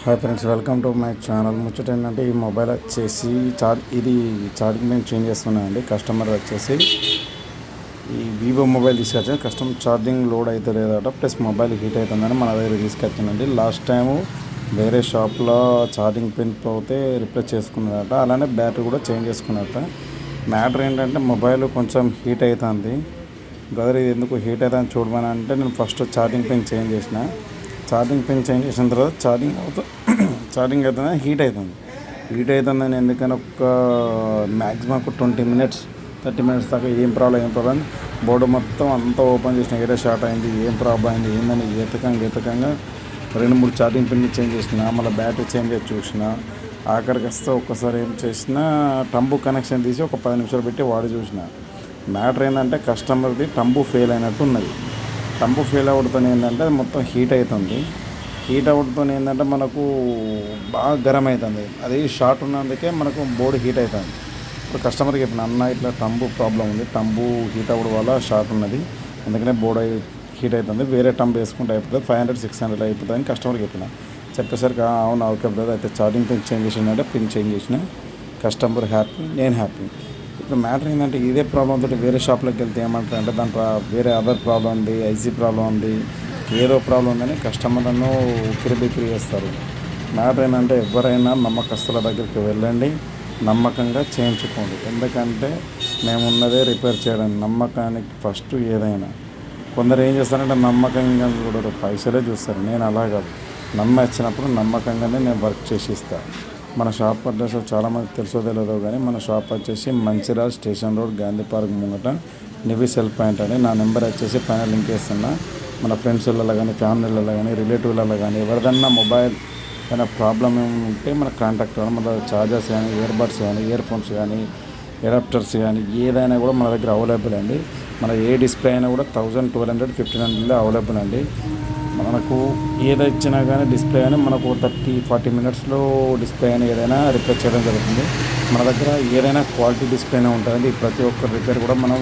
Hi friends, welcome to my channel. ముచ్చట ఏంటంటే ఈ మొబైల్ వచ్చేసి ఛార్జింగ్ నేను చేంజ్ చేస్తున్నాను అండి. కస్టమర్ వచ్చేసి ఈ వివో మొబైల్ తీసుకొచ్చాను. కస్టమర్ ఛార్జింగ్ లోడ్ అయితే లేదట, ప్లస్ మొబైల్ హీట్ అవుతుందని మన దగ్గర తీసుకొచ్చానండి. లాస్ట్ టైము వేరే షాప్లో ఛార్జింగ్ పిన్ పోతే రిప్లేస్ చేసుకున్నారట, అలానే బ్యాటరీ కూడా చేంజ్ చేసుకున్నారట. మ్యాటర్ ఏంటంటే మొబైల్ కొంచెం హీట్ అవుతుంది. బ్రదర్ ఇది ఎందుకు హీట్ అవుతుందని చూడమని అంటే నేను ఫస్ట్ ఛార్జింగ్ పిన్ చేంజ్ చేసిన తర్వాత ఛార్జింగ్ అవుతుంది, హీట్ అవుతుందని ఎందుకని ఒక మ్యాక్సిమం ఒక 20 minutes 30 minutes దాకా ఏం ప్రాబ్లం బోర్డు మొత్తం అంతా ఓపెన్ చేసిన, ఏదో షార్ట్ అయింది, ఏం ప్రాబ్లం అయింది ఏందని ఎతకంగా 2-3 ఛార్జింగ్ పిన్ చేంజ్ చేసిన, మళ్ళీ బ్యాటరీ చేంజ్ చేసి చూసిన. ఆఖరికి వస్తే ఒక్కసారి ఏం చేసిన, టంబు కనెక్షన్ తీసి ఒక 10 నిమిషాలు పెట్టి వాడి చూసిన. మ్యాటర్ ఏంటంటే కస్టమర్ది టంబు ఫెయిల్ అయినట్టు ఉన్నది. టంబు ఫెయిల్ అవ్వడంతో ఏంటంటే అది మొత్తం హీట్ అవుతుంది. హీట్ అవ్వడంతో ఏంటంటే మనకు బాగా గరం అవుతుంది. అది షార్ట్ ఉన్నందుకే మనకు బోర్డు హీట్ అవుతుంది. ఇప్పుడు కస్టమర్కి చెప్పిన, అన్న ఇట్లా టంబు ప్రాబ్లం ఉంది, టంబు హీట్ అవ్వడం వల్ల షార్ట్ ఉన్నది, అందుకనే బోర్డు హీట్ అవుతుంది, వేరే టంబు వేసుకుంటే అయిపోతుంది, 500-600 అయిపోతుంది అని కస్టమర్కి చెప్పేసరికి అవును ఓకే బ్రదర్, అయితే ఛార్జింగ్ పిన్ చేంజ్ చేసిందంటే పిన్ చేంజ్ చేసిన. కస్టమర్ హ్యాపీ, నేను హ్యాపీ. ఇప్పుడు మ్యాటర్ ఏంటంటే ఇదే ప్రాబ్లంతో వేరే షాప్లోకి వెళ్తే ఏమంటారు అంటే దాంట్లో వేరే అదర్ ప్రాబ్లం ఉంది, ఐసీ ప్రాబ్లం ఉంది, ఏదో ప్రాబ్లం ఉందని కస్టమర్లను ఉక్కిరిబిక్కిరి చేస్తారు. మ్యాటర్ ఏంటంటే ఎవరైనా నమ్మకస్తుల దగ్గరికి వెళ్ళండి, నమ్మకంగా చేయించుకోండి. ఎందుకంటే మేము ఉన్నదే రిపేర్ చేయడానికి, నమ్మకానికి ఫస్ట్ ఏదైనా. కొందరు ఏం చేస్తారంటే నమ్మకంగా చూడరు, పైసలే చూస్తారు. నేను అలా కాదు, నమ్మించినప్పుడు నమ్మకంగానే నేను వర్క్ చేసి ఇస్తాను. మన షాప్ అడ్రస్ చాలామంది తెలుసో తెలియదో కానీ మన షాప్ వచ్చేసి Mancherial station road, Gandhi park ముంగట, నివి సెల్ పాయింట్ అని. నా నెంబర్ వచ్చేసి పైన లింక్ చేస్తున్నా. మన ఫ్రెండ్స్లలో కానీ, ఫ్యామిలీలలో కానీ, రిలేటివ్లలో కానీ ఎవరిదన్నా మొబైల్ ఏమైనా ప్రాబ్లం ఉంటే మన కాంటాక్ట్ అవ్వాలి. మన ఛార్జర్స్ కానీ, ఇయర్బడ్స్ కానీ, ఇయర్ ఫోన్స్ కానీ, అడాప్టర్స్ కానీ ఏదైనా కూడా మన దగ్గర అవైలబుల్ అండి. మన ఏ డిస్ప్లే అయినా కూడా 1200-1500 అవైలబుల్ అండి. మనకు ఏది ఇచ్చినా కానీ డిస్ప్లే కానీ మనకు 30-40 minutesలో డిస్ప్లే అయినా ఏదైనా రిపేర్ చేయడం జరుగుతుంది. మన దగ్గర ఏదైనా క్వాలిటీ డిస్ప్లేనే ఉంటుందండి. ప్రతి ఒక్క రిపేర్ కూడా మనం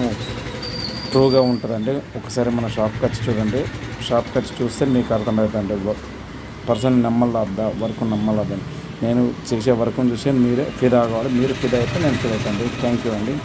ట్రూగా ఉంటుందండి. ఒకసారి మన షాప్కి వచ్చి చూడండి. షాప్కి వచ్చి చూస్తే మీకు అర్థమవుతుందండి. పర్సన్ నమ్మల్లా, వర్క్ నమ్మల్లా. నేను చేసే వర్క్ను చూసి మీరే ఫిదా కావాలి. మీరు ఫిదా అయితే నేను ఫిదా అవుతాను. థ్యాంక్ యూ అండి.